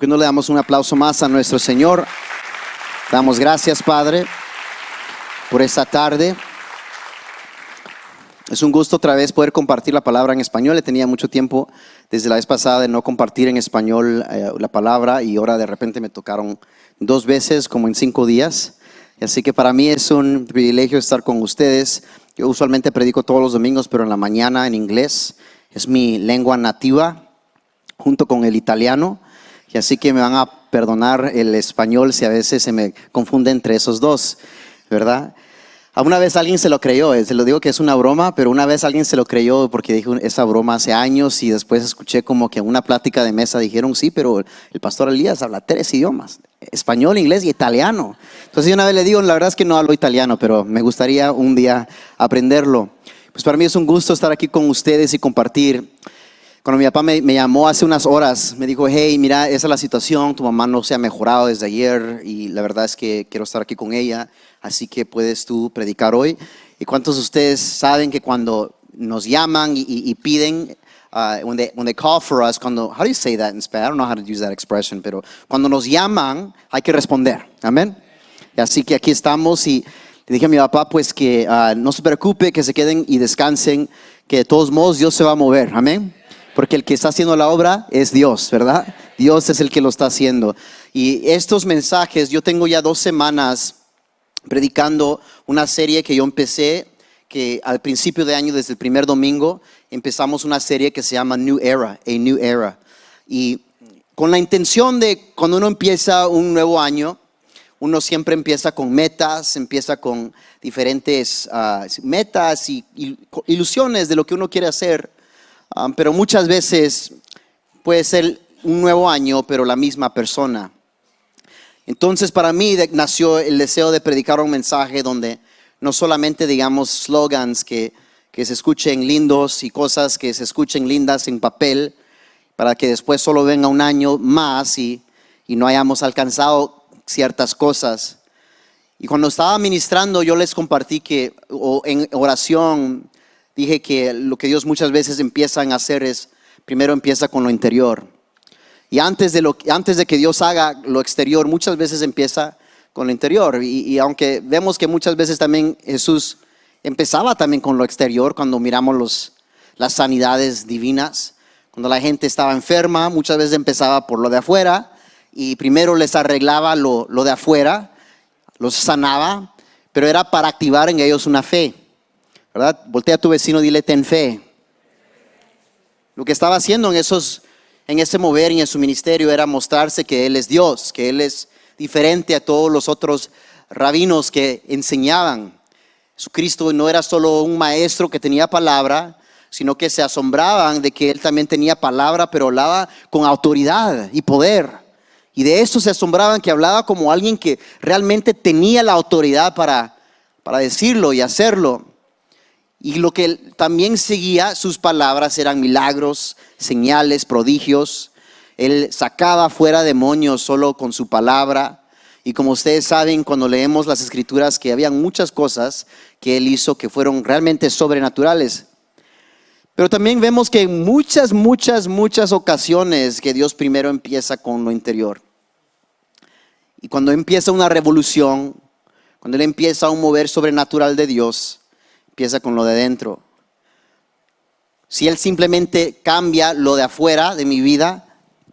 qué no le damos un aplauso más a nuestro Señor? Damos gracias, Padre, por esta tarde. Es un gusto otra vez poder compartir la palabra en español. Tenía mucho tiempo desde la vez pasada de no compartir en español la palabra, y ahora de repente me tocaron 2 veces como en 5 días. Así que para mí es un privilegio estar con ustedes. Yo usualmente predico todos los domingos, pero en la mañana en inglés. Es mi lengua nativa junto con el italiano. Y así que me van a perdonar el español si a veces se me confunde entre esos dos, ¿verdad? Una vez alguien se lo creyó, se lo digo que es una broma, pero una vez alguien se lo creyó porque dijo esa broma hace años, y después escuché como que en una plática de mesa dijeron, sí, pero el pastor Elías habla 3 idiomas, español, inglés y italiano. Entonces yo una vez le digo, la verdad es que no hablo italiano, pero me gustaría un día aprenderlo. Pues para mí es un gusto estar aquí con ustedes y compartir. Cuando mi papá me llamó hace unas horas, me dijo, hey, mira, esa es la situación, tu mamá no se ha mejorado desde ayer y la verdad es que quiero estar aquí con ella, así que puedes tú predicar hoy. ¿Y cuántos de ustedes saben que cuando nos llaman y piden, when they call for us, how do you say that in Spanish? I don't know how to use that expression, pero cuando nos llaman hay que responder, amén. Y así que aquí estamos, y le dije a mi papá pues que no se preocupe, que se queden y descansen, que de todos modos Dios se va a mover, amén. Porque el que está haciendo la obra es Dios, ¿verdad? Dios es el que lo está haciendo. Y estos mensajes, yo tengo ya 2 semanas predicando una serie que yo empecé, que al principio de año, desde el primer domingo, empezamos una serie que se llama New Era, A New Era. Y con la intención de cuando uno empieza un nuevo año, uno siempre empieza con metas, empieza con diferentes metas y ilusiones de lo que uno quiere hacer. Pero muchas veces puede ser un nuevo año, pero la misma persona. Entonces para mí nació el deseo de predicar un mensaje donde no solamente digamos slogans que se escuchen lindos y cosas que se escuchen lindas en papel, para que después solo venga un año más y no hayamos alcanzado ciertas cosas. Y cuando estaba ministrando yo les compartí que en oración dije que lo que Dios muchas veces empieza a hacer es, primero empieza con lo interior. Y antes de que Dios haga lo exterior, muchas veces empieza con lo interior. Y aunque vemos que muchas veces también Jesús empezaba también con lo exterior, cuando miramos las sanidades divinas, cuando la gente estaba enferma, muchas veces empezaba por lo de afuera, y primero les arreglaba lo de afuera, los sanaba, pero era para activar en ellos una fe. ¿Verdad? Voltea a tu vecino, dile, ten fe. Lo que estaba haciendo en ese mover y en su ministerio era mostrarse que Él es Dios, que Él es diferente a todos los otros rabinos que enseñaban. Jesucristo no era solo un maestro que tenía palabra, sino que se asombraban de que Él también tenía palabra, pero hablaba con autoridad y poder. Y de esto se asombraban, que hablaba como alguien que realmente tenía la autoridad para decirlo y hacerlo. Y lo que también seguía sus palabras eran milagros, señales, prodigios. Él sacaba fuera demonios solo con su palabra. Y como ustedes saben, cuando leemos las escrituras, que había muchas cosas que Él hizo que fueron realmente sobrenaturales. Pero también vemos que en muchas ocasiones que Dios primero empieza con lo interior. Y cuando empieza una revolución, cuando Él empieza un mover sobrenatural de Dios, empieza con lo de dentro. Si Él simplemente cambia lo de afuera de mi vida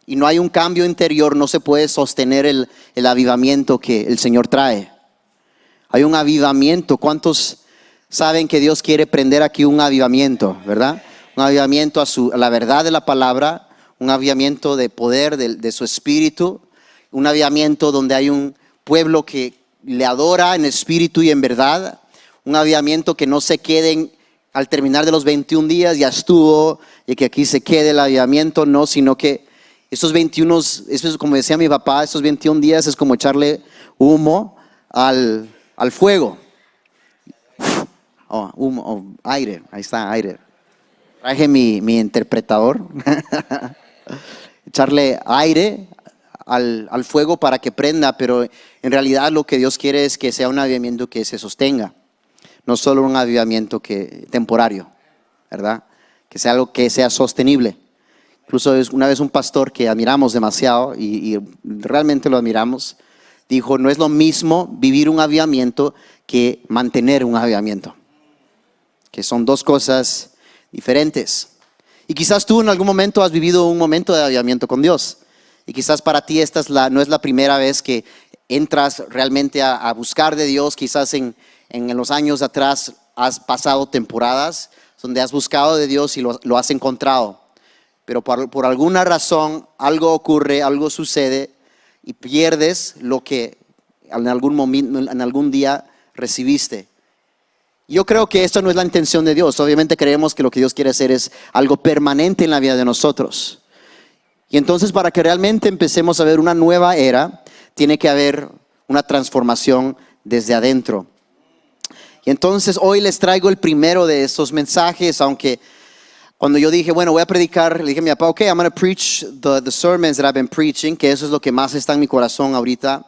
y no hay un cambio interior, no se puede sostener el avivamiento que el Señor trae. Hay un avivamiento. ¿Cuántos saben que Dios quiere prender aquí un avivamiento, verdad? Un avivamiento a la verdad de la palabra, un avivamiento de poder de su espíritu, un avivamiento donde hay un pueblo que le adora en espíritu y en verdad. Un avivamiento que no se queden al terminar de los 21 días, ya estuvo, y que aquí se quede el avivamiento, no, sino que estos 21, eso es como decía mi papá, estos 21 días es como echarle humo al fuego. Aire, ahí está, aire. Traje mi interpretador. Echarle aire al fuego para que prenda, pero en realidad lo que Dios quiere es que sea un avivamiento que se sostenga. No solo un avivamiento temporario, ¿verdad? Que sea algo que sea sostenible. Incluso una vez un pastor que admiramos demasiado y realmente lo admiramos, dijo, no es lo mismo vivir un avivamiento que mantener un avivamiento, que son dos cosas diferentes. Y quizás tú en algún momento has vivido un momento de avivamiento con Dios. Y quizás para ti esta no es la primera vez que entras realmente a buscar de Dios. Quizás en los años atrás has pasado temporadas donde has buscado de Dios y lo has encontrado. Pero por alguna razón algo ocurre, algo sucede y pierdes lo que en algún día recibiste. Yo creo que esto no es la intención de Dios. Obviamente creemos que lo que Dios quiere hacer es algo permanente en la vida de nosotros. Y entonces para que realmente empecemos a ver una nueva era, tiene que haber una transformación desde adentro. Y entonces hoy les traigo el primero de estos mensajes, aunque cuando yo dije, bueno, voy a predicar, le dije a mi papá, ok, I'm going to preach the sermons that I've been preaching, que eso es lo que más está en mi corazón ahorita.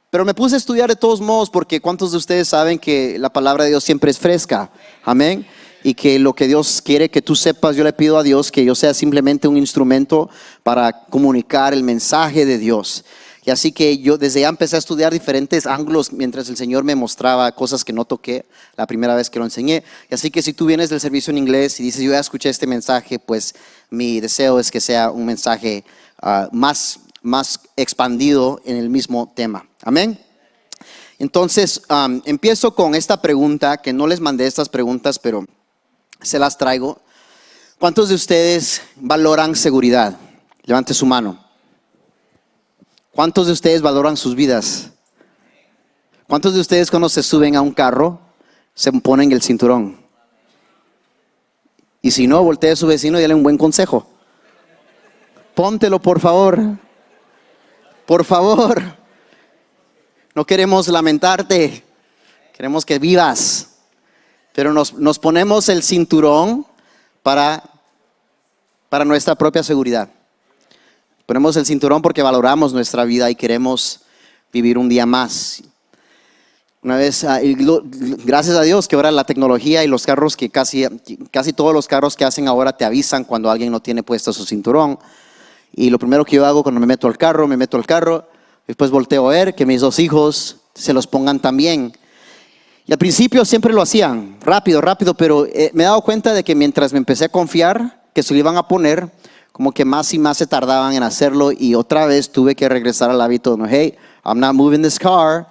Pero me puse a estudiar de todos modos, porque ¿cuántos de ustedes saben que la palabra de Dios siempre es fresca? Amén. Y que lo que Dios quiere que tú sepas, yo le pido a Dios que yo sea simplemente un instrumento para comunicar el mensaje de Dios. Y así que yo desde ya empecé a estudiar diferentes ángulos mientras el Señor me mostraba cosas que no toqué la primera vez que lo enseñé. Y así que si tú vienes del servicio en inglés y dices, yo ya escuché este mensaje, pues mi deseo es que sea un mensaje más expandido en el mismo tema. Amén. Entonces, empiezo con esta pregunta, que no les mandé estas preguntas, pero se las traigo. ¿Cuántos de ustedes valoran seguridad? Levante su mano. ¿Cuántos de ustedes valoran sus vidas? ¿Cuántos de ustedes cuando se suben a un carro se ponen el cinturón? Y si no, voltea a su vecino y dale un buen consejo. Póntelo, por favor. Por favor. No queremos lamentarte. Queremos que vivas. Pero nos ponemos el cinturón para nuestra propia seguridad. Ponemos el cinturón porque valoramos nuestra vida y queremos vivir un día más. Una vez, gracias a Dios que ahora la tecnología y los carros, que casi todos los carros que hacen ahora te avisan cuando alguien no tiene puesto su cinturón. Y lo primero que yo hago cuando me meto al carro, después volteo a ver que mis dos hijos se los pongan también. Y al principio siempre lo hacían, rápido, pero me he dado cuenta de que mientras me empecé a confiar que se lo iban a poner, como que más y más se tardaban en hacerlo y otra vez tuve que regresar al hábito de, hey, I'm not moving this car,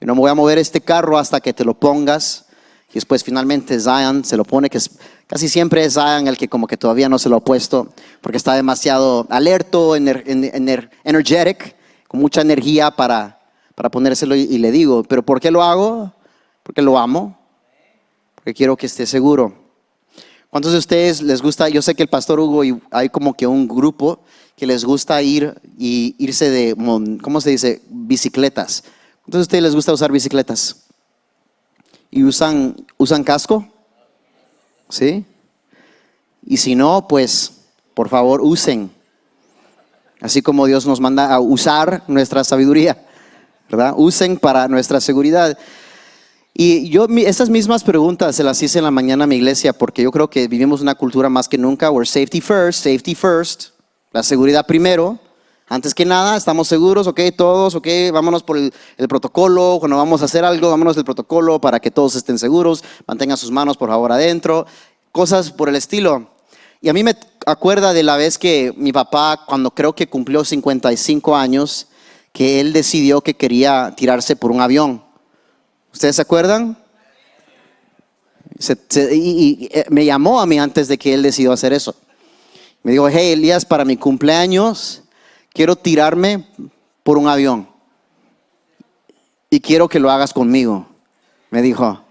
yo no me voy a mover este carro hasta que te lo pongas. Y después finalmente Zion se lo pone, que casi siempre es Zion el que como que todavía no se lo ha puesto, porque está demasiado alerto, energetic, con mucha energía para ponérselo y le digo, ¿pero por qué lo hago? Porque lo amo, porque quiero que esté seguro. ¿Cuántos de ustedes les gusta? Yo sé que el pastor Hugo y hay como que un grupo que les gusta irse de, ¿cómo se dice? Bicicletas. ¿Cuántos de ustedes les gusta usar bicicletas? ¿Y usan casco? ¿Sí? Y si no, pues por favor usen. Así como Dios nos manda a usar nuestra sabiduría, ¿verdad? Usen para nuestra seguridad. Y yo estas mismas preguntas se las hice en la mañana a mi iglesia, porque yo creo que vivimos una cultura más que nunca, where safety first, la seguridad primero. Antes que nada, estamos seguros, ok, todos, ok, vámonos por el protocolo. Cuando vamos a hacer algo, vámonos del protocolo para que todos estén seguros. Mantengan sus manos, por favor, adentro. Cosas por el estilo. Y a mí me acuerda de la vez que mi papá, cuando creo que cumplió 55 años, que él decidió que quería tirarse por un avión. ¿Ustedes se acuerdan? Me llamó a mí antes de que él decidió hacer eso. Me dijo, hey Elías, para mi cumpleaños quiero tirarme por un avión y quiero que lo hagas conmigo. Me dijo.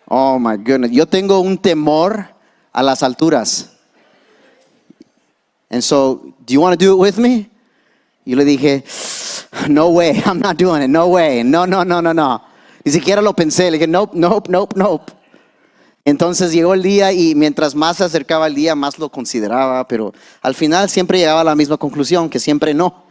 Oh my goodness, yo tengo un temor a las alturas. And so, do you want to do it with me? Y le dije, no way, I'm not doing it, no way, no. Ni siquiera lo pensé, le dije, nope. Entonces llegó el día y mientras más se acercaba el día, más lo consideraba, pero al final siempre llegaba a la misma conclusión, que siempre no.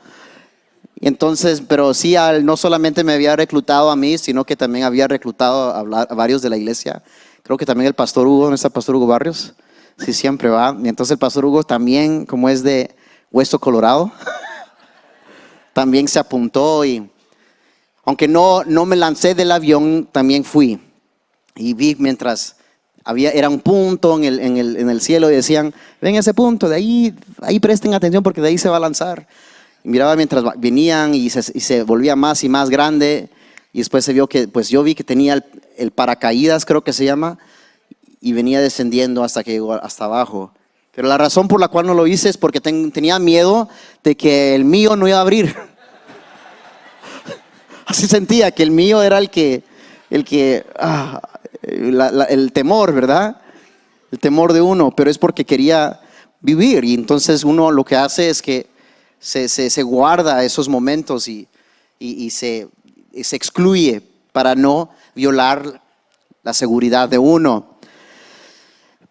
Y entonces, pero sí, no solamente me había reclutado a mí, sino que también había reclutado a varios de la iglesia. Creo que también el pastor Hugo, ¿no está el pastor Hugo Barrios? Sí, siempre va. Y entonces el pastor Hugo también, como es de Hueso Colorado, también se apuntó y aunque no me lancé del avión, también fui. Y vi mientras era un punto en el cielo y decían, ven ese punto, de ahí presten atención porque de ahí se va a lanzar. Y miraba mientras venían y se volvía más y más grande. Y después se vio que, pues yo vi que tenía el paracaídas, creo que se llama, y venía descendiendo hasta que llegó hasta abajo. Pero la razón por la cual no lo hice es porque tenía miedo de que el mío no iba a abrir. Así sentía que el mío era el temor, ¿verdad? El temor de uno, pero es porque quería vivir. Y entonces uno lo que hace es que se guarda esos momentos y se excluye para no violar la seguridad de uno.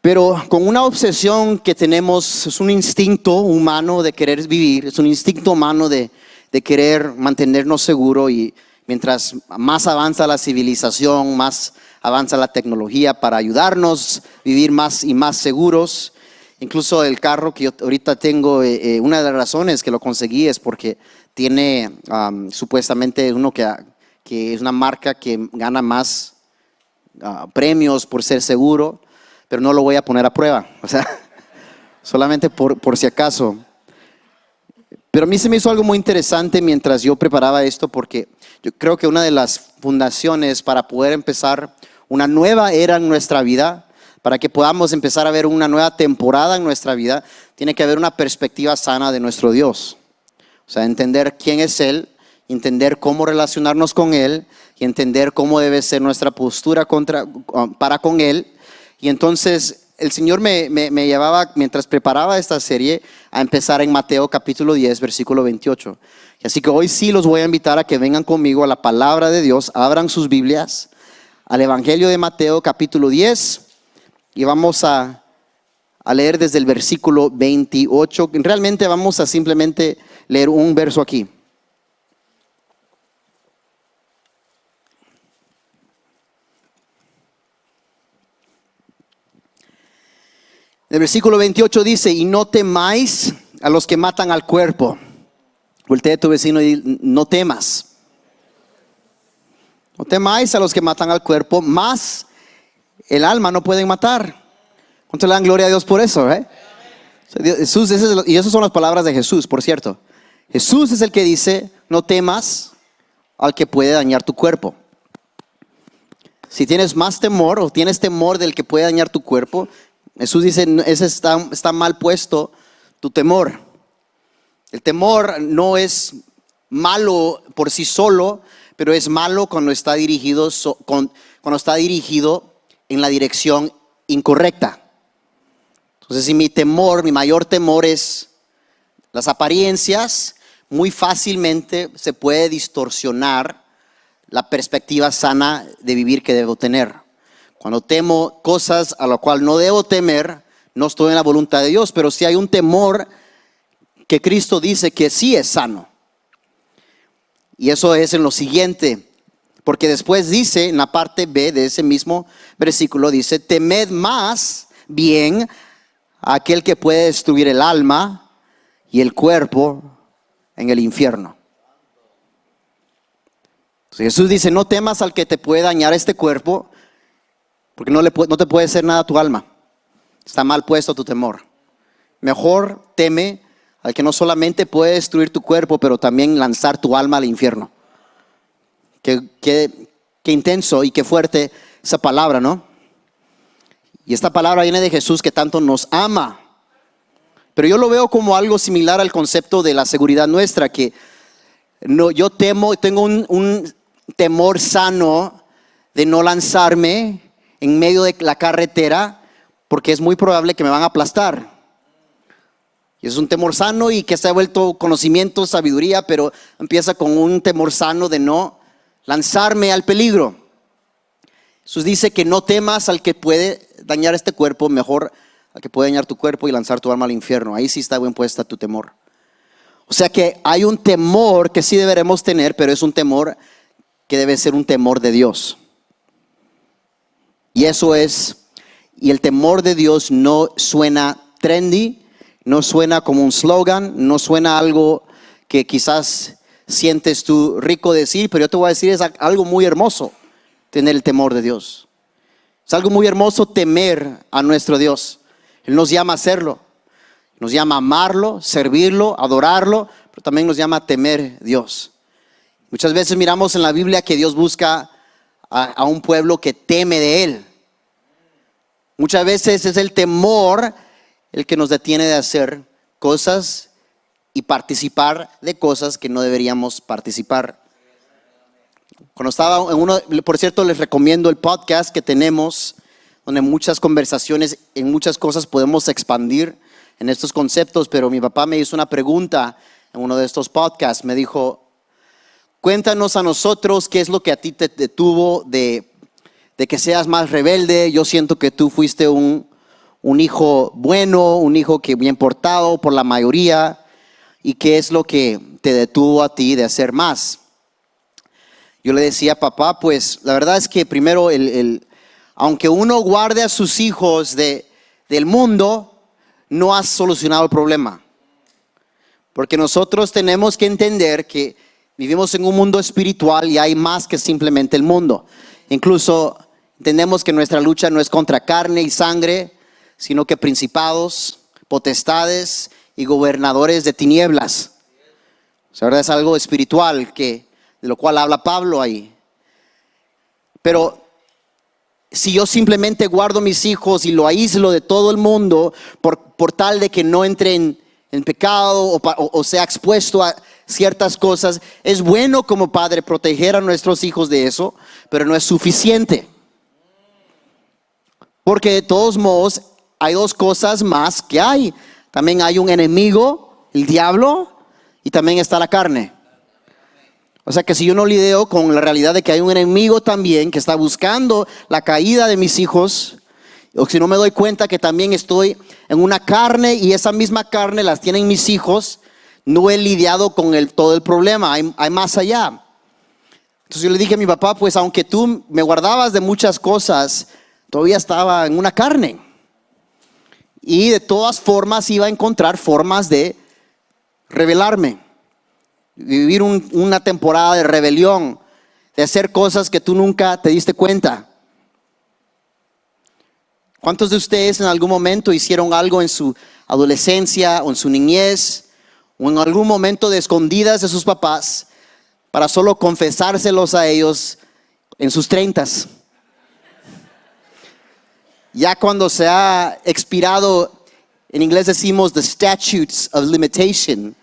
Pero con una obsesión que tenemos, es un instinto humano de querer vivir, es un instinto humano de querer mantenernos seguros, y mientras más avanza la civilización, más avanza la tecnología para ayudarnos a vivir más y más seguros. Incluso el carro que yo ahorita tengo, una de las razones que lo conseguí es porque tiene supuestamente uno que es una marca que gana más premios por ser seguro, pero no lo voy a poner a prueba, o sea, solamente por si acaso. Pero a mí se me hizo algo muy interesante mientras yo preparaba esto, porque yo creo que una de las fundaciones para poder empezar una nueva era en nuestra vida, para que podamos empezar a ver una nueva temporada en nuestra vida, tiene que haber una perspectiva sana de nuestro Dios. O sea, entender quién es Él, entender cómo relacionarnos con Él y entender cómo debe ser nuestra postura para con Él. Y entonces el Señor me llevaba, mientras preparaba esta serie, a empezar en Mateo capítulo 10, versículo 28. Y así que hoy sí los voy a invitar a que vengan conmigo a la palabra de Dios, abran sus Biblias al Evangelio de Mateo capítulo 10 y vamos a leer desde el versículo 28. Realmente vamos a simplemente leer un verso aquí. El versículo 28 dice: y no temáis a los que matan al cuerpo. Voltea a tu vecino y di: no temas. No temáis a los que matan al cuerpo, mas el alma no pueden matar. ¿Cuánto le dan gloria a Dios por eso? Jesús, y esas son las palabras de Jesús, por cierto. Jesús es el que dice: no temas al que puede dañar tu cuerpo. Si tienes más temor o tienes temor del que puede dañar tu cuerpo, Jesús dice: ese está mal puesto tu temor. El temor no es malo por sí solo, pero es malo cuando está dirigido en la dirección incorrecta. Entonces, si mi mayor temor es las apariencias, muy fácilmente se puede distorsionar la perspectiva sana de vivir que debo tener. Cuando temo cosas a lo cual no debo temer, no estoy en la voluntad de Dios, pero si hay un temor que Cristo dice que sí es sano. Y eso es en lo siguiente, porque después dice en la parte B de ese mismo versículo, dice: temed más bien a aquel que puede destruir el alma y el cuerpo en el infierno. Entonces Jesús dice: no temas al que te puede dañar este cuerpo, porque no te puede hacer nada a tu alma. Está mal puesto tu temor. Mejor teme al que no solamente puede destruir tu cuerpo, pero también lanzar tu alma al infierno. Qué intenso y qué fuerte esa palabra, ¿no? Y esta palabra viene de Jesús, que tanto nos ama. Pero yo lo veo como algo similar al concepto de la seguridad nuestra, que yo tengo un temor sano de no lanzarme en medio de la carretera, porque es muy probable que me van a aplastar. Y es un temor sano y que se ha vuelto conocimiento, sabiduría, pero empieza con un temor sano de no lanzarme al peligro. Jesús dice que no temas al que puede dañar este cuerpo, mejor al que puede dañar tu cuerpo y lanzar tu alma al infierno. Ahí sí está bien puesta tu temor. O sea que hay un temor que sí deberemos tener, pero es un temor que debe ser un temor de Dios. Y el temor de Dios no suena trendy, no suena como un slogan, no suena algo que quizás sientes tú rico decir, pero yo te voy a decir, es algo muy hermoso tener el temor de Dios. Es algo muy hermoso temer a nuestro Dios. Él nos llama a hacerlo, nos llama a amarlo, servirlo, adorarlo, pero también nos llama a temer a Dios. Muchas veces miramos en la Biblia que Dios busca a un pueblo que teme de Él. Muchas veces es el temor el que nos detiene de hacer cosas y participar de cosas que no deberíamos participar. Cuando estaba en uno, por cierto, les recomiendo el podcast que tenemos, donde muchas conversaciones, en muchas cosas podemos expandir en estos conceptos, pero mi papá me hizo una pregunta en uno de estos podcasts. Me dijo, cuéntanos a nosotros qué es lo que a ti te detuvo de que seas más rebelde. Yo siento que tú fuiste un hijo bueno, un hijo que bien portado por la mayoría. ¿Y qué es lo que te detuvo a ti de hacer más? Yo le decía, papá, pues la verdad es que primero, aunque uno guarde a sus hijos del mundo, no has solucionado el problema. Porque nosotros tenemos que entender que vivimos en un mundo espiritual y hay más que simplemente el mundo. Incluso entendemos que nuestra lucha no es contra carne y sangre, sino que principados, potestades y gobernadores de tinieblas. O sea, ¿verdad? Es algo espiritual de lo cual habla Pablo ahí. Pero si yo simplemente guardo mis hijos y lo aíslo de todo el mundo por tal de que no entre en pecado o sea expuesto a ciertas cosas, es bueno como padre proteger a nuestros hijos de eso, pero no es suficiente. Porque de todos modos hay dos cosas más que hay. También hay un enemigo, el diablo, y también está la carne. O sea que si yo no lidio con la realidad de que hay un enemigo también que está buscando la caída de mis hijos, o si no me doy cuenta que también estoy en una carne y esa misma carne las tienen mis hijos, no he lidiado con todo el problema, hay más allá. Entonces yo le dije a mi papá, pues aunque tú me guardabas de muchas cosas, todavía estaba en una carne. Y de todas formas iba a encontrar formas de rebelarme, vivir una temporada de rebelión, de hacer cosas que tú nunca te diste cuenta. ¿Cuántos de ustedes en algún momento hicieron algo en su adolescencia o en su niñez o en algún momento de escondidas de sus papás para solo confesárselos a ellos en sus 30s? Ya cuando se ha expirado, en inglés decimos the statutes of limitation.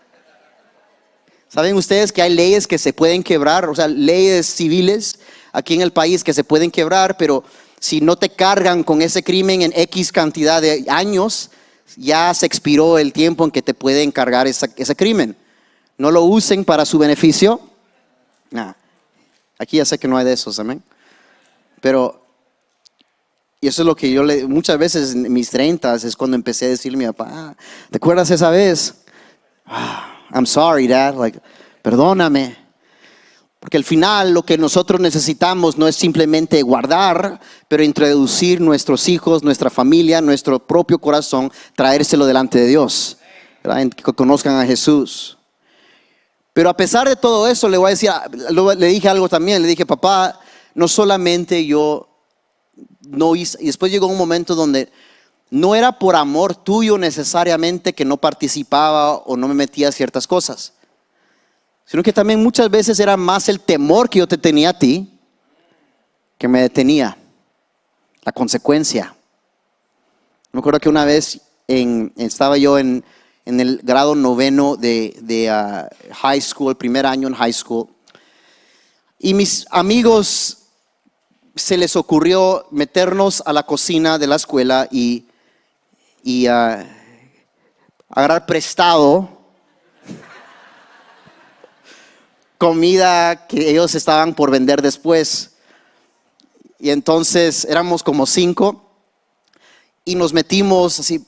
¿Saben ustedes que hay leyes que se pueden quebrar? O sea, leyes civiles aquí en el país que se pueden quebrar, pero si no te cargan con ese crimen en X cantidad de años, ya se expiró el tiempo en que te pueden cargar ese crimen. No lo usen para su beneficio. Nah. Aquí ya sé que no hay de esos, amén. Pero y eso es lo que yo muchas veces en mis 30s es cuando empecé a decirle a mi papá, ¿te acuerdas esa vez? I'm sorry, Dad, perdóname. Porque al final lo que nosotros necesitamos no es simplemente guardar, pero introducir nuestros hijos, nuestra familia, nuestro propio corazón, traérselo delante de Dios, ¿verdad? Que conozcan a Jesús. Pero a pesar de todo eso, le voy a decir, le dije algo también, le dije, papá, no solamente yo no hice, y después llegó un momento donde no era por amor tuyo necesariamente que no participaba o no me metía a ciertas cosas, sino que también muchas veces era más el temor que yo te tenía a ti que me detenía, la consecuencia. Me acuerdo que una vez estaba yo en el grado 9 de high school, el primer año en high school, y mis amigos se les ocurrió meternos a la cocina de la escuela y agarrar prestado comida que ellos estaban por vender después. Y entonces éramos como 5 y nos metimos así,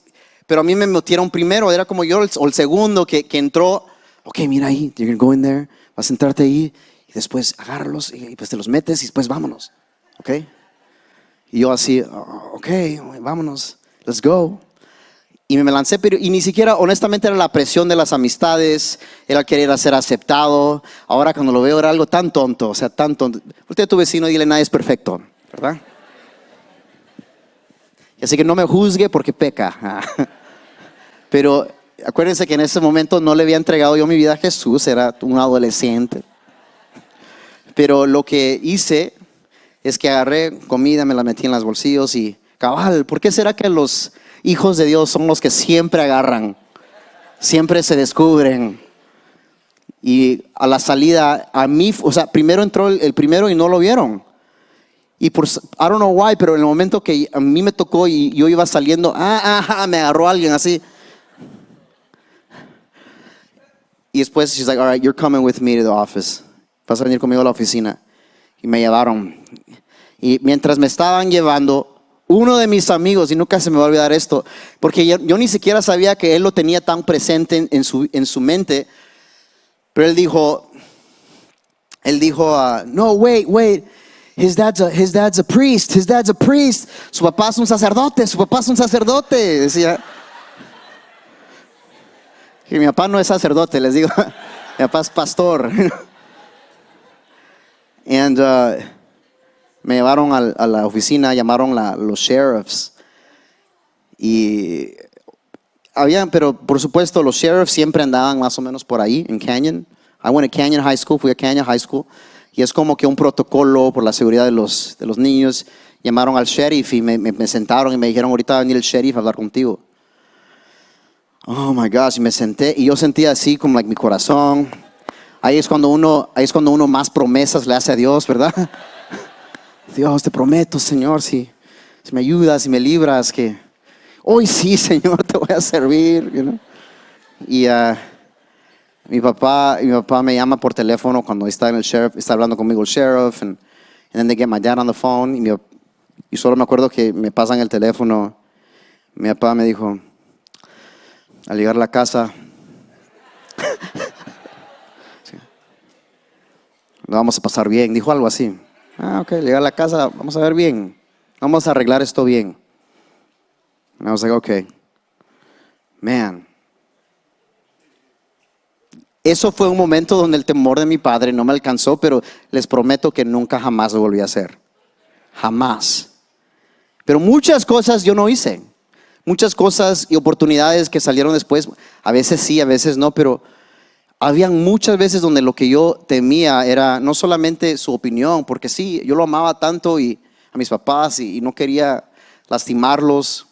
pero a mí me metieron primero, era como yo o el segundo que entró. Ok, mira ahí, you're gonna go in there, vas a sentarte ahí y después agárralos y pues te los metes y después vámonos. Ok. Y yo así, "Oh, ok, vámonos, let's go". Y me lancé, pero y ni siquiera, honestamente, era la presión de las amistades, era querer ser aceptado. Ahora cuando lo veo era algo tan tonto, o sea, tan tonto. Usted, tu vecino, dile, nadie es perfecto, ¿verdad? Y así que no me juzgue porque peca. Pero acuérdense que en ese momento no le había entregado yo mi vida a Jesús, era un adolescente. Pero lo que hice es que agarré comida, me la metí en los bolsillos y cabal, ¿por qué será que los hijos de Dios son los que siempre agarran, siempre se descubren? Y a la salida, a mí, o sea, primero entró el primero y no lo vieron. Y por, I don't know why, pero en el momento que a mí me tocó y yo iba saliendo, me agarró alguien así. Y después, she's like, all right, you're coming with me to the office. Vas a venir conmigo a la oficina. Y me llevaron. Y mientras me estaban llevando, uno de mis amigos, y nunca se me va a olvidar esto, porque yo ni siquiera sabía que él lo tenía tan presente en su mente, pero él dijo, no, wait, his dad's a priest, su papá es un sacerdote, decía. Y mi papá no es sacerdote, les digo, mi papá es pastor. And me llevaron a la oficina, llamaron los sheriffs. Y pero por supuesto los sheriffs siempre andaban más o menos por ahí en Canyon. I went to Canyon High School, fui a Canyon High School. Y es como que un protocolo por la seguridad de los niños. Llamaron al sheriff y me sentaron y me dijeron, ahorita va a venir el sheriff a hablar contigo. Oh my gosh, y me senté y yo sentía así como mi corazón. Ahí es cuando uno más promesas le hace a Dios, ¿verdad? Dios, te prometo, Señor, si me ayudas, si me libras, que hoy sí, Señor, te voy a servir. You know? Y mi papá me llama por teléfono cuando está hablando conmigo el sheriff, and then they get my dad on the phone. Y solo me acuerdo que me pasan el teléfono. Mi papá me dijo, al llegar a la casa, lo vamos a pasar bien. Dijo algo así. Ok, llegar a la casa, vamos a ver bien. Vamos a arreglar esto bien. And I was like, okay. Man. Eso fue un momento donde el temor de mi padre no me alcanzó, pero les prometo que nunca jamás lo volví a hacer. Jamás. Pero muchas cosas yo no hice. Muchas cosas y oportunidades que salieron después, a veces sí, a veces no, pero habían muchas veces donde lo que yo temía era no solamente su opinión, porque sí, yo lo amaba tanto y a mis papás y no quería lastimarlos,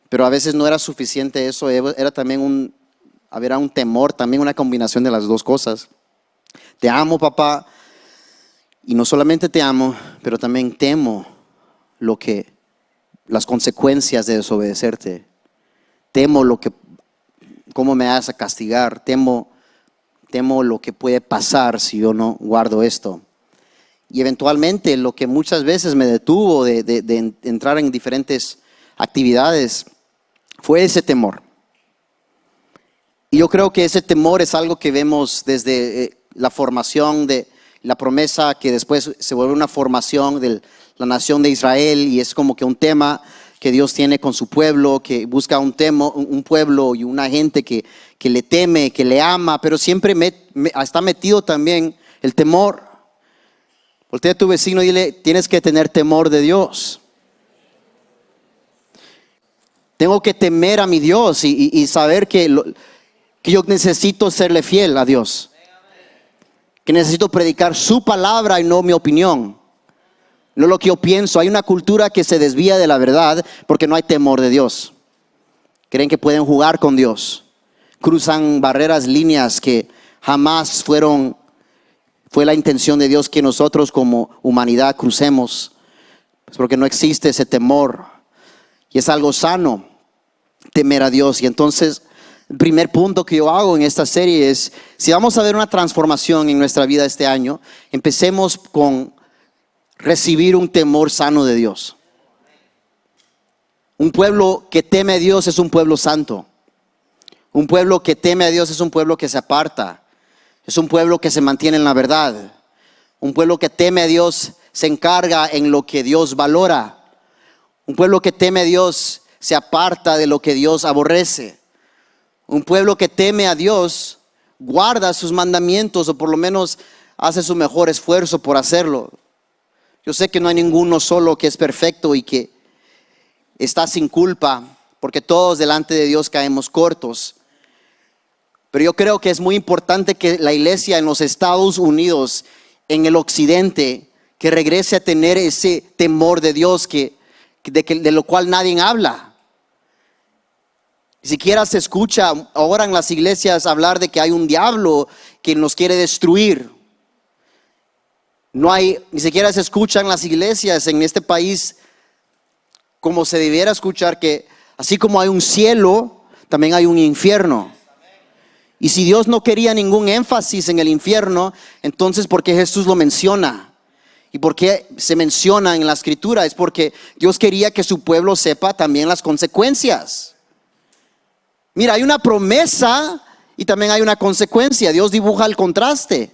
pero a veces no era suficiente eso, era también había un temor, también una combinación de las dos cosas. Te amo, papá, y no solamente te amo, pero también temo las consecuencias de desobedecerte. Temo cómo me vas a castigar. Temo lo que puede pasar si yo no guardo esto. Y eventualmente lo que muchas veces me detuvo de entrar en diferentes actividades fue ese temor. Y yo creo que ese temor es algo que vemos desde la formación de la promesa, que después se vuelve una formación de la nación de Israel, y es como que un tema que Dios tiene con su pueblo, que busca un pueblo y una gente que le teme, que le ama, pero siempre está metido también el temor. Voltea a tu vecino y dile, tienes que tener temor de Dios. Tengo que temer a mi Dios y saber que yo necesito serle fiel a Dios. Que necesito predicar su palabra y no mi opinión. No lo que yo pienso. Hay una cultura que se desvía de la verdad porque no hay temor de Dios. Creen que pueden jugar con Dios. Cruzan barreras, líneas que jamás fue la intención de Dios que nosotros como humanidad crucemos. Es porque no existe ese temor. Y es algo sano temer a Dios. Y entonces, el primer punto que yo hago en esta serie es, si vamos a ver una transformación en nuestra vida este año, empecemos con recibir un temor sano de Dios. Un pueblo que teme a Dios es un pueblo santo. Un pueblo que teme a Dios es un pueblo que se aparta. Es un pueblo que se mantiene en la verdad. Un pueblo que teme a Dios se encarga en lo que Dios valora. Un pueblo que teme a Dios se aparta de lo que Dios aborrece. Un pueblo que teme a Dios guarda sus mandamientos, o por lo menos hace su mejor esfuerzo por hacerlo. Yo sé que no hay ninguno solo que es perfecto y que está sin culpa, porque todos delante de Dios caemos cortos. Pero yo creo que es muy importante que la iglesia en los Estados Unidos, en el occidente, que regrese a tener ese temor de Dios de lo cual nadie habla. Ni siquiera se escucha ahora en las iglesias hablar de que hay un diablo que nos quiere destruir. Ni siquiera se escucha en las iglesias en este país como se debiera escuchar, que así como hay un cielo, también hay un infierno. Y si Dios no quería ningún énfasis en el infierno, entonces ¿por qué Jesús lo menciona? ¿Y por qué se menciona en la escritura? Es porque Dios quería que su pueblo sepa también las consecuencias. Mira, hay una promesa y también hay una consecuencia. Dios dibuja el contraste.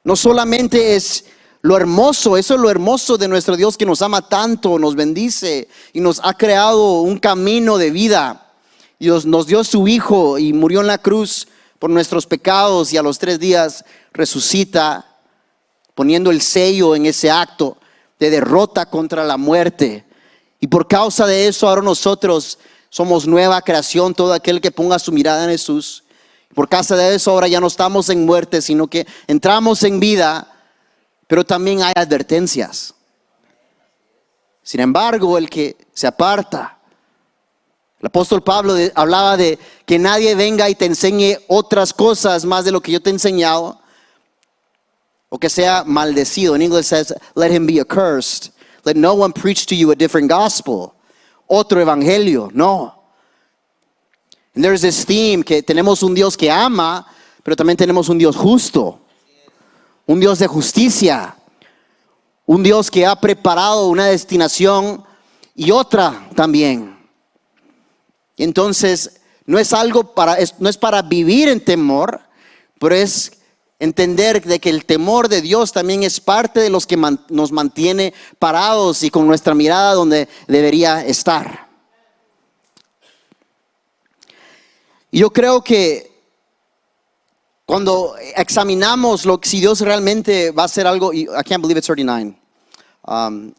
No solamente es lo hermoso, eso es lo hermoso de nuestro Dios, que nos ama tanto, nos bendice y nos ha creado un camino de vida. Dios nos dio su Hijo y murió en la cruz por nuestros pecados, y a los 3 días resucita, poniendo el sello en ese acto de derrota contra la muerte. Y por causa de eso ahora nosotros somos nueva creación, todo aquel que ponga su mirada en Jesús. Por causa de eso ahora ya no estamos en muerte, sino que entramos en vida, pero también hay advertencias. Sin embargo, el que se aparta, el apóstol Pablo hablaba de que nadie venga y te enseñe otras cosas más de lo que yo te he enseñado, o que sea maldecido. In English says, let him be accursed. Let no one preach to you a different gospel. Otro evangelio, no. And there's this theme que tenemos un Dios que ama, pero también tenemos un Dios justo. Un Dios de justicia. Un Dios que ha preparado una destinación y otra también. Entonces, no es para vivir en temor, pero es entender de que el temor de Dios también es parte de los que nos mantiene parados y con nuestra mirada donde debería estar. Y yo creo que cuando examinamos si Dios realmente va a hacer algo, I can't believe it's 39.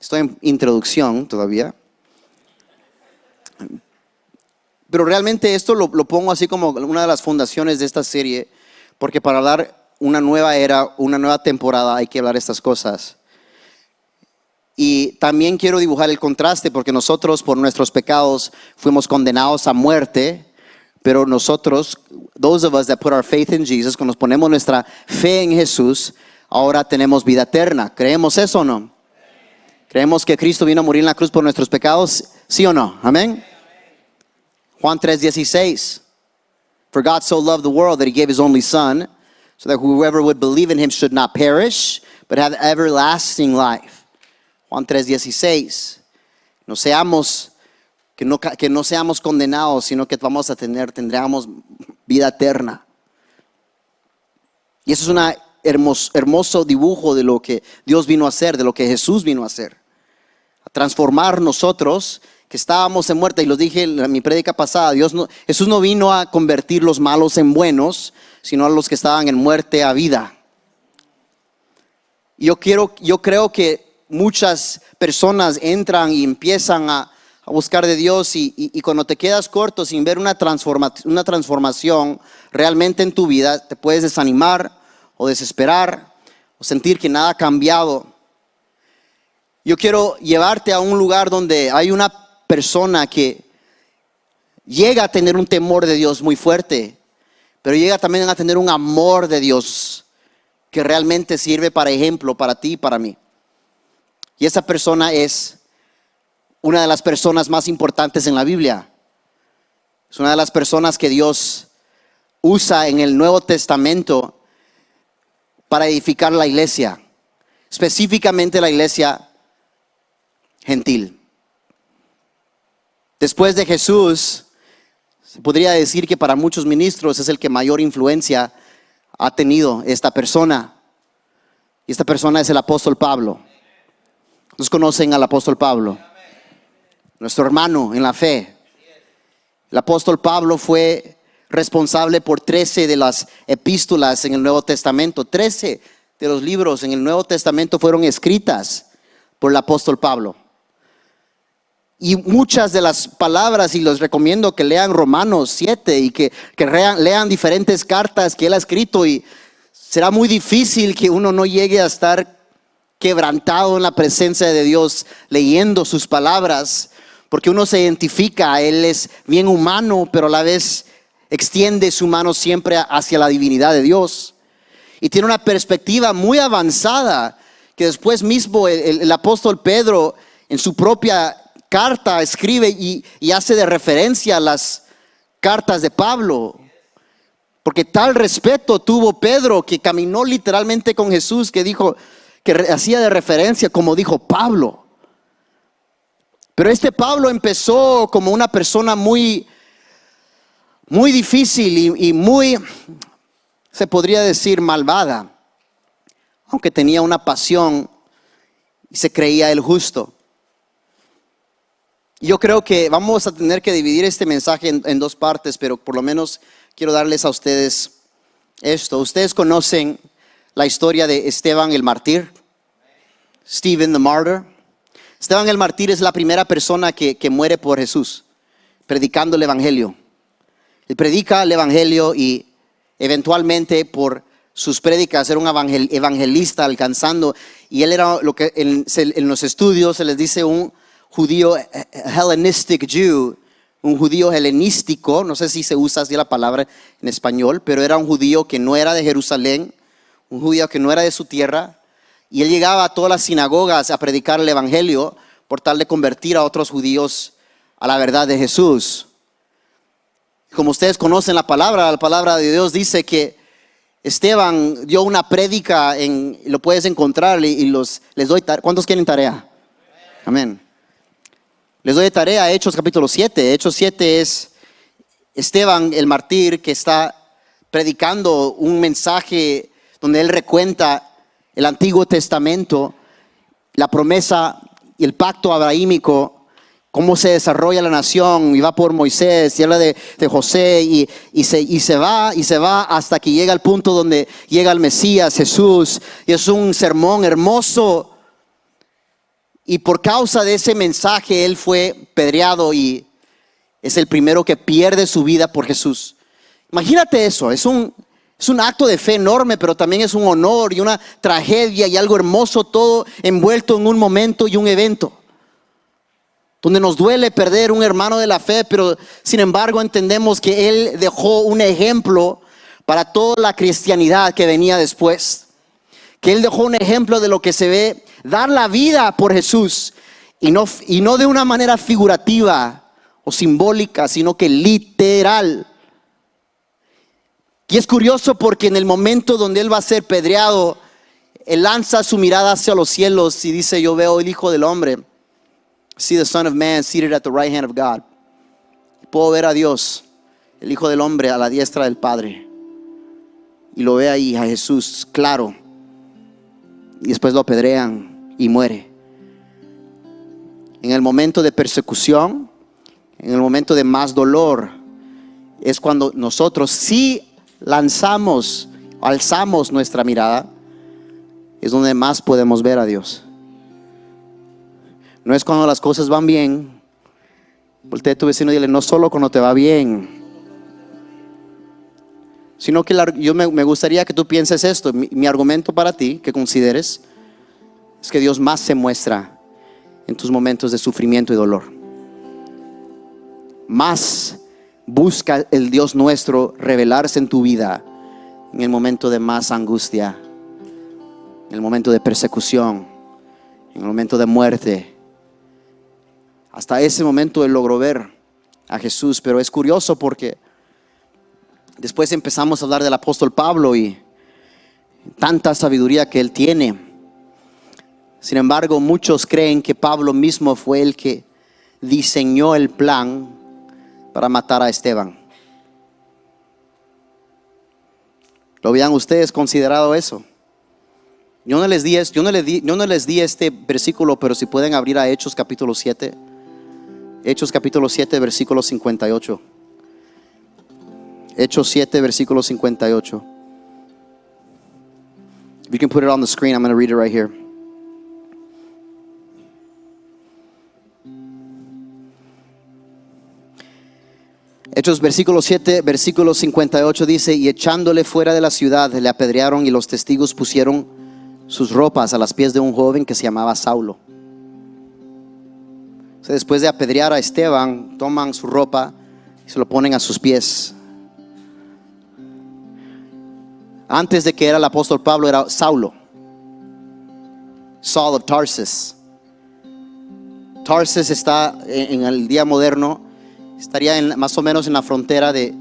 Estoy en introducción todavía. Pero realmente esto lo pongo así como una de las fundaciones de esta serie, porque para dar una nueva era, una nueva temporada, hay que hablar estas cosas. Y también quiero dibujar el contraste, porque nosotros por nuestros pecados fuimos condenados a muerte, pero nosotros, those of us that put our faith in Jesus, cuando nos ponemos nuestra fe en Jesús, ahora tenemos vida eterna. ¿Creemos eso o no? ¿Creemos que Cristo vino a morir en la cruz por nuestros pecados? ¿Sí o no? Amén. Juan 3:16. For God so loved the world that he gave his only son, so that whoever would believe in him should not perish, but have everlasting life. Juan 3:16. Que no seamos condenados, sino que tendremos vida eterna. Y eso es un hermoso dibujo de lo que Dios vino a hacer, de lo que Jesús vino a hacer. A transformar nosotros que estábamos en muerte. Y lo dije en mi prédica pasada, Jesús no vino a convertir los malos en buenos, sino a los que estaban en muerte a vida. Yo creo que muchas personas entran y empiezan a buscar de Dios, y cuando te quedas corto sin ver una transformación realmente en tu vida, te puedes desanimar o desesperar o sentir que nada ha cambiado. Yo quiero llevarte a un lugar donde hay una persona que llega a tener un temor de Dios muy fuerte, pero llega también a tener un amor de Dios que realmente sirve para ejemplo para ti y para mí. Y esa persona es una de las personas más importantes en la Biblia. Es una de las personas que Dios usa en el Nuevo Testamento para edificar la iglesia, específicamente la iglesia gentil. Después de Jesús, se podría decir que para muchos ministros es el que mayor influencia ha tenido esta persona. Y esta persona es el apóstol Pablo. ¿Ustedes conocen al apóstol Pablo? nuestro hermano en la fe. El apóstol Pablo fue responsable por 13 de las epístolas en el Nuevo Testamento. 13 de los libros en el Nuevo Testamento fueron escritas por el apóstol Pablo. Y muchas de las palabras, y les recomiendo que lean Romanos 7 y que lean diferentes cartas que él ha escrito, y será muy difícil que uno no llegue a estar quebrantado en la presencia de Dios leyendo sus palabras, porque uno se identifica. Él es bien humano, pero a la vez extiende su mano siempre hacia la divinidad de Dios, y tiene una perspectiva muy avanzada que después mismo el apóstol Pedro en su propia carta escribe y hace de referencia a las cartas de Pablo, porque tal respeto tuvo Pedro que caminó literalmente con Jesús, que dijo, que hacía de referencia como dijo Pablo. Pero este Pablo empezó como una persona muy difícil y muy, se podría decir, malvada, aunque tenía una pasión y se creía el justo. Yo creo que vamos a tener que dividir este mensaje en dos partes, pero por lo menos quiero darles a ustedes esto. Ustedes conocen la historia de Esteban el mártir, Stephen the Martyr. Esteban el mártir es la primera persona que muere por Jesús, predicando el evangelio. Él predica el evangelio y eventualmente por sus prédicas era un evangelista alcanzando, y él era lo que en los estudios se les dice un judío Hellenistic Jew, un judío helenístico. No sé si se usa así la palabra en español, pero era un judío que no era de Jerusalén, un judío que no era de su tierra, y él llegaba a todas las sinagogas a predicar el evangelio por tal de convertir a otros judíos a la verdad de Jesús. Como ustedes conocen la palabra de Dios dice que Esteban dio una prédica, lo puedes encontrar y les doy tarea. ¿Cuántos quieren tarea? Amén. Les doy de tarea Hechos capítulo 7. Hechos 7 es Esteban el mártir que está predicando un mensaje donde él recuenta el Antiguo Testamento, la promesa y el pacto abrahámico, cómo se desarrolla la nación, y va por Moisés y habla de José y se va hasta que llega al punto donde llega el Mesías, Jesús, y es un sermón hermoso. Y por causa de ese mensaje él fue pedreado y es el primero que pierde su vida por Jesús. Imagínate eso, es un acto de fe enorme, pero también es un honor y una tragedia y algo hermoso, todo envuelto en un momento y un evento donde nos duele perder un hermano de la fe, pero sin embargo entendemos que él dejó un ejemplo para toda la cristianidad que venía después. Que él dejó un ejemplo de lo que se ve dar la vida por Jesús, y no de una manera figurativa o simbólica, sino que literal. Y es curioso porque en el momento donde él va a ser pedreado, él lanza su mirada hacia los cielos y dice: yo veo el Hijo del Hombre, see the Son of Man seated at the right hand of God. Puedo ver a Dios, el Hijo del Hombre, a la diestra del Padre. Y lo ve ahí a Jesús, claro. Y después lo apedrean y muere. En el momento de persecución, en el momento de más dolor, es cuando nosotros sí alzamos nuestra mirada, es donde más podemos ver a Dios. No es cuando las cosas van bien. Voltea a tu vecino y dile: no solo cuando te va bien, sino que yo me gustaría que tú pienses esto. Mi argumento para ti, que consideres, es que Dios más se muestra en tus momentos de sufrimiento y dolor. Más busca el Dios nuestro revelarse en tu vida en el momento de más angustia, en el momento de persecución, en el momento de muerte. Hasta ese momento él logró ver a Jesús. Pero es curioso porque después empezamos a hablar del apóstol Pablo y tanta sabiduría que él tiene. Sin embargo, muchos creen que Pablo mismo fue el que diseñó el plan para matar a Esteban. ¿Lo habían ustedes considerado eso? Yo no les di este versículo, pero si pueden abrir a Hechos capítulo 7. Hechos capítulo 7, versículo 58. Hechos 7, versículo 58. If you can put it on the screen, I'm going to read it right here. Hechos versículo 7, versículo 58 dice: y echándole fuera de la ciudad, le apedrearon, y los testigos pusieron sus ropas a los pies de un joven que se llamaba Saulo. O sea, después de apedrear a Esteban, toman su ropa y se lo ponen a sus pies. Antes de que era el apóstol Pablo, era Saulo, Saul of Tarsus. Tarsus está en el día moderno, estaría más o menos en la frontera de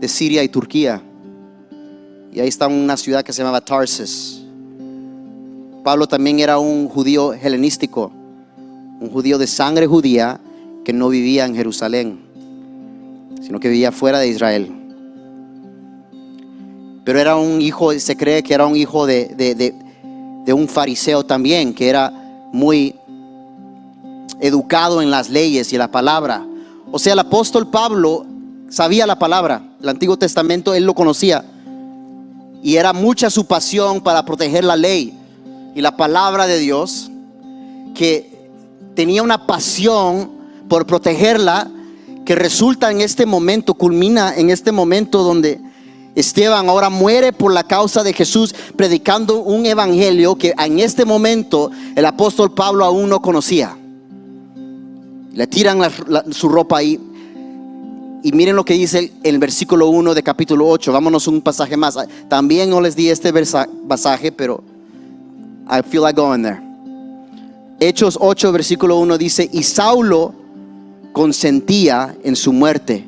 Siria y Turquía. Y ahí está una ciudad que se llamaba Tarsus. Pablo también era un judío helenístico, un judío de sangre judía que no vivía en Jerusalén, sino que vivía fuera de Israel. Pero era un hijo, se cree que era un hijo de un fariseo también, que era muy educado en las leyes y la palabra. O sea, el apóstol Pablo sabía la palabra, el Antiguo Testamento él lo conocía, y era mucha su pasión para proteger la ley y la palabra de Dios, que tenía una pasión por protegerla, que resulta en este momento, culmina en este momento donde Esteban ahora muere por la causa de Jesús, predicando un evangelio que en este momento el apóstol Pablo aún no conocía. Le tiran su ropa ahí. Y miren lo que dice el versículo 1 de capítulo 8. Vámonos un pasaje más. También no les di este pasaje, pero I feel like going there. Hechos 8 versículo 1 dice: y Saulo consentía en su muerte.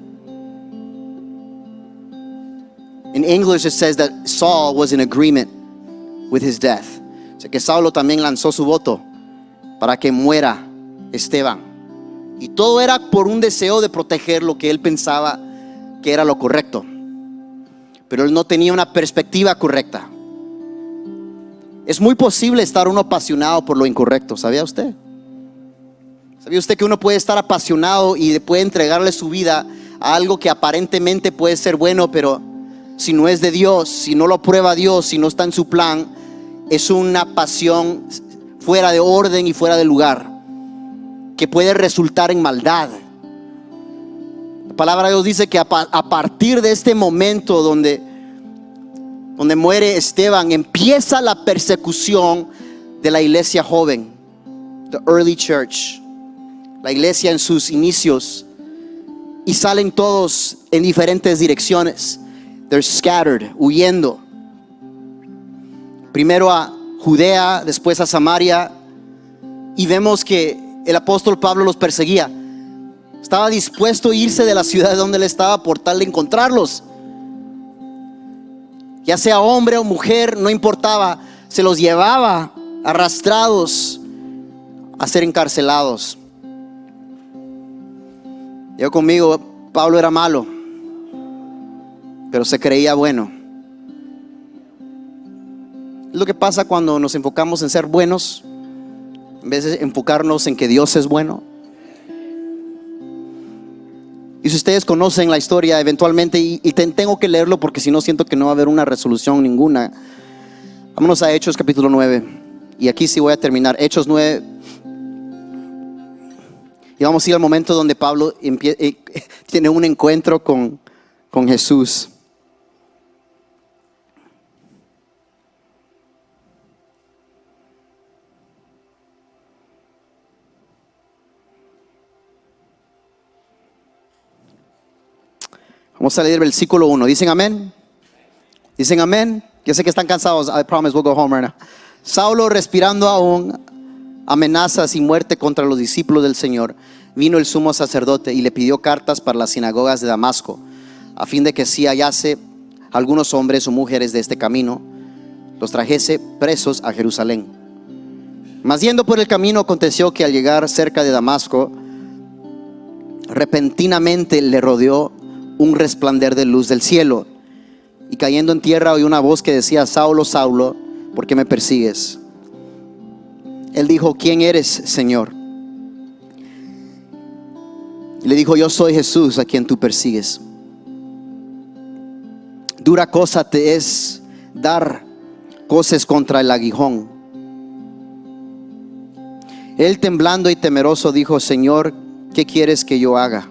In English it says that Saul was in agreement with his death. O sea que Saulo también lanzó su voto para que muera Esteban. Y todo era por un deseo de proteger lo que él pensaba que era lo correcto. Pero él no tenía una perspectiva correcta. Es muy posible estar uno apasionado por lo incorrecto. ¿Sabía usted? ¿Sabía usted que uno puede estar apasionado y puede entregarle su vida a algo que aparentemente puede ser bueno, pero si no es de Dios, si no lo aprueba Dios, si no está en su plan, es una pasión fuera de orden y fuera de lugar, que puede resultar en maldad? La palabra de Dios dice que a partir de este momento donde muere Esteban, empieza la persecución de la iglesia joven, the early church, la iglesia en sus inicios, y salen todos en diferentes direcciones. They're scattered, huyendo. Primero a Judea, después a Samaria. Y vemos que el apóstol Pablo los perseguía. Estaba dispuesto a irse de la ciudad donde él estaba por tal de encontrarlos. Ya sea hombre o mujer, no importaba. Se los llevaba arrastrados a ser encarcelados. Yo conmigo, Pablo era malo, pero se creía bueno. Es lo que pasa cuando nos enfocamos en ser buenos, en vez de enfocarnos en que Dios es bueno. Y si ustedes conocen la historia eventualmente, y tengo que leerlo porque si no siento que no va a haber una resolución ninguna. Vámonos a Hechos capítulo 9. Y aquí sí voy a terminar. Hechos 9. Y vamos a ir al momento donde Pablo tiene un encuentro con Jesús. Vamos a leer el versículo 1. ¿Dicen amén? ¿Dicen amén? Yo sé que están cansados. I promise we'll go home right now. Saulo, respirando aún amenazas y muerte contra los discípulos del Señor, vino el sumo sacerdote y le pidió cartas para las sinagogas de Damasco, a fin de que si hallase algunos hombres o mujeres de este camino, los trajese presos a Jerusalén. Mas yendo por el camino, aconteció que al llegar cerca de Damasco, repentinamente le rodeó un resplandor de luz del cielo, y cayendo en tierra oyó una voz que decía: Saulo, Saulo, ¿por qué me persigues? Él dijo: ¿quién eres, Señor? Y le dijo: yo soy Jesús a quien tú persigues. Dura cosa te es dar coces contra el aguijón. Él, temblando y temeroso, dijo: Señor, ¿qué quieres que yo haga?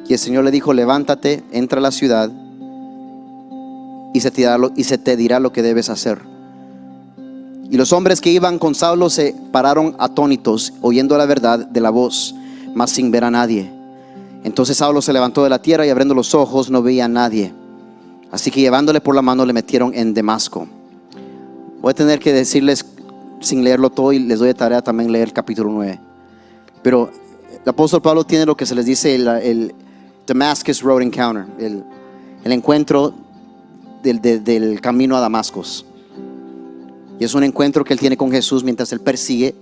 Y el Señor le dijo: levántate, entra a la ciudad y se te dirá lo que debes hacer. Y los hombres que iban con Saulo se pararon atónitos, oyendo la verdad de la voz, mas sin ver a nadie. Entonces Saulo se levantó de la tierra y, abriendo los ojos, no veía a nadie. Así que, llevándole por la mano, le metieron en Damasco. Voy a tener que decirles, sin leerlo todo, y les doy de tarea también leer el capítulo 9. Pero el apóstol Pablo tiene lo que se les dice el Damascus Road Encounter, el encuentro del camino a Damasco. Y es un encuentro que él tiene con Jesús mientras él persigue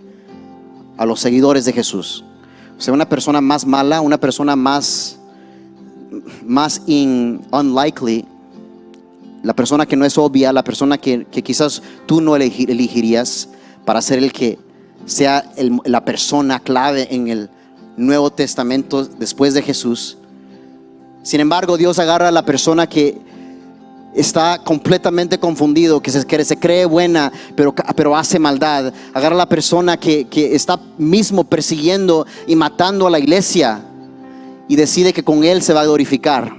a los seguidores de Jesús. O sea, una persona más mala, una persona más unlikely, la persona que no es obvia, la persona que quizás tú no elegirías para ser el que sea la persona clave en el Nuevo Testamento después de Jesús. Sin embargo, Dios agarra a la persona que está completamente confundido, que se cree buena, pero hace maldad. Agarra a la persona que está mismo persiguiendo y matando a la iglesia, y decide que con él se va a glorificar.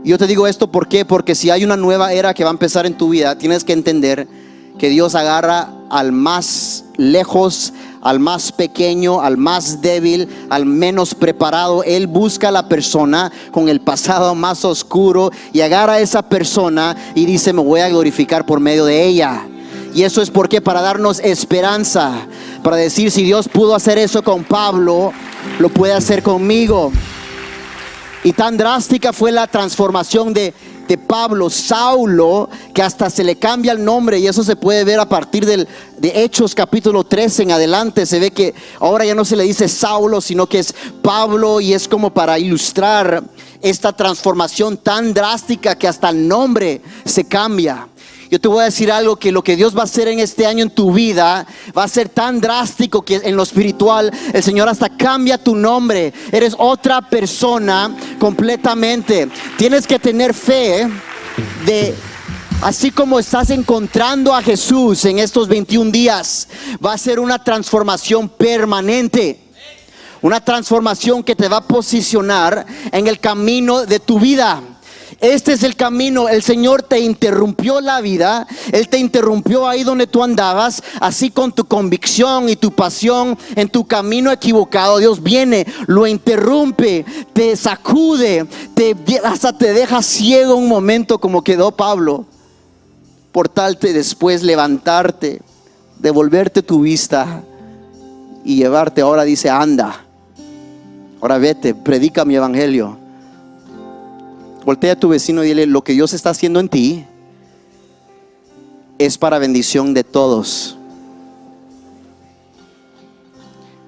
Y yo te digo esto, ¿por qué? Porque si hay una nueva era que va a empezar en tu vida, tienes que entender que Dios agarra al más lejos, al más pequeño, al más débil, al menos preparado. Él busca a la persona con el pasado más oscuro y agarra a esa persona y dice: me voy a glorificar por medio de ella. Y eso es porque para darnos esperanza, para decir: si Dios pudo hacer eso con Pablo, lo puede hacer conmigo. Y tan drástica fue la transformación de Pablo, Saulo, que hasta se le cambia el nombre. Y eso se puede ver a partir de Hechos capítulo 13 en adelante. Se ve que ahora ya no se le dice Saulo, sino que es Pablo. Y es como para ilustrar esta transformación tan drástica que hasta el nombre se cambia. Yo te voy a decir algo, que lo que Dios va a hacer en este año en tu vida va a ser tan drástico que en lo espiritual el Señor hasta cambia tu nombre. Eres otra persona completamente. Tienes que tener fe de, así como estás encontrando a Jesús en estos 21 días, va a ser una transformación permanente. Una transformación que te va a posicionar en el camino de tu vida. Este es el camino. El Señor te interrumpió la vida. Él te interrumpió ahí donde tú andabas, así con tu convicción y tu pasión en tu camino equivocado. Dios viene, lo interrumpe, te sacude, hasta te deja ciego un momento, como quedó Pablo, por tal de después levantarte, devolverte tu vista y llevarte. Ahora dice: anda, ahora vete, predica mi evangelio. Voltea a tu vecino y dile: lo que Dios está haciendo en ti es para bendición de todos.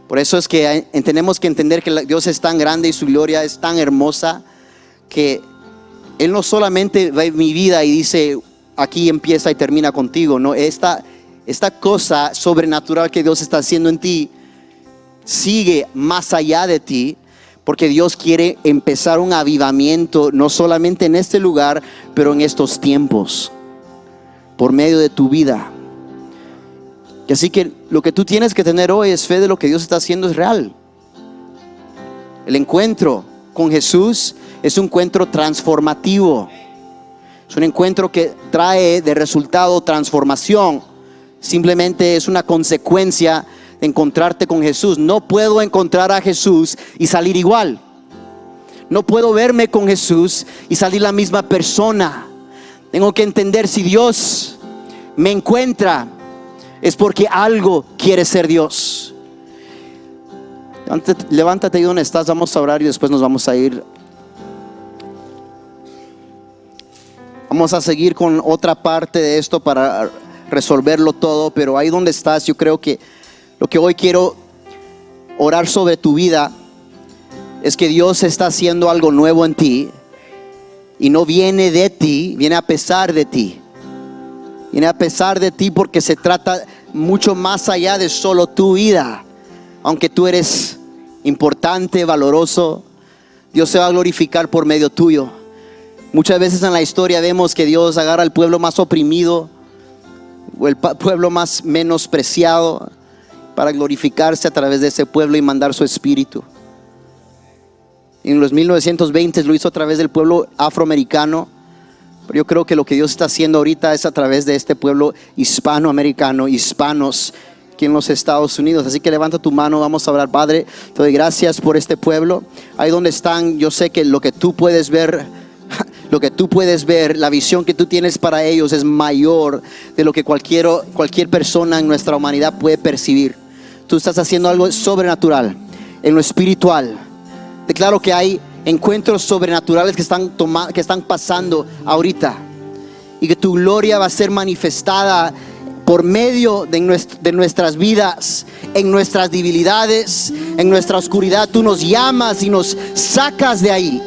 Por eso es que tenemos que entender que Dios es tan grande y su gloria es tan hermosa, que Él no solamente ve mi vida y dice: aquí empieza y termina contigo. No, esta cosa sobrenatural que Dios está haciendo en ti sigue más allá de ti. Porque Dios quiere empezar un avivamiento, no solamente en este lugar, pero en estos tiempos, por medio de tu vida. Así que lo que tú tienes que tener hoy es fe de lo que Dios está haciendo es real. El encuentro con Jesús es un encuentro transformativo. Es un encuentro que trae de resultado transformación. Simplemente es una consecuencia de encontrarte con Jesús. No puedo encontrar a Jesús y salir igual. No puedo verme con Jesús y salir la misma persona. Tengo que entender, si Dios me encuentra, es porque algo quiere ser Dios. Levántate ahí donde estás, vamos a orar y después nos vamos a ir. Vamos a seguir con otra parte de esto para resolverlo todo, pero ahí donde estás, yo creo que lo que hoy quiero orar sobre tu vida es que Dios está haciendo algo nuevo en ti, y no viene de ti, viene a pesar de ti. Viene a pesar de ti porque se trata mucho más allá de solo tu vida. Aunque tú eres importante, valoroso. Dios se va a glorificar por medio tuyo. Muchas veces en la historia vemos que Dios agarra al pueblo más oprimido o el pueblo más menospreciado para glorificarse a través de ese pueblo y mandar su espíritu. En los 1920 lo hizo a través del pueblo afroamericano, pero yo creo que lo que Dios está haciendo ahorita es a través de este pueblo hispanoamericano, hispanos aquí en los Estados Unidos. Así que levanta tu mano, vamos a orar. Padre, te doy gracias por este pueblo. Ahí donde están, yo sé que lo que tú puedes ver, la visión que tú tienes para ellos es mayor de lo que cualquier persona en nuestra humanidad puede percibir. Tú estás haciendo algo sobrenatural en lo espiritual. Declaro que hay encuentros sobrenaturales que están pasando ahorita, y que tu gloria va a ser manifestada por medio de nuestras vidas, en nuestras debilidades, en nuestra oscuridad. Tú nos llamas y nos sacas de ahí.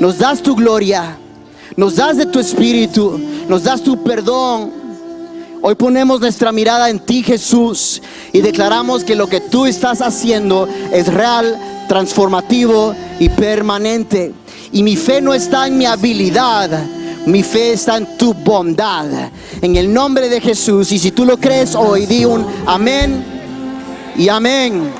Nos das tu gloria, nos das de tu espíritu, nos das tu perdón. Hoy ponemos nuestra mirada en ti, Jesús, y declaramos que lo que tú estás haciendo es real, transformativo y permanente. Y mi fe no está en mi habilidad, mi fe está en tu bondad. En el nombre de Jesús. Y si tú lo crees hoy, di un amén y amén.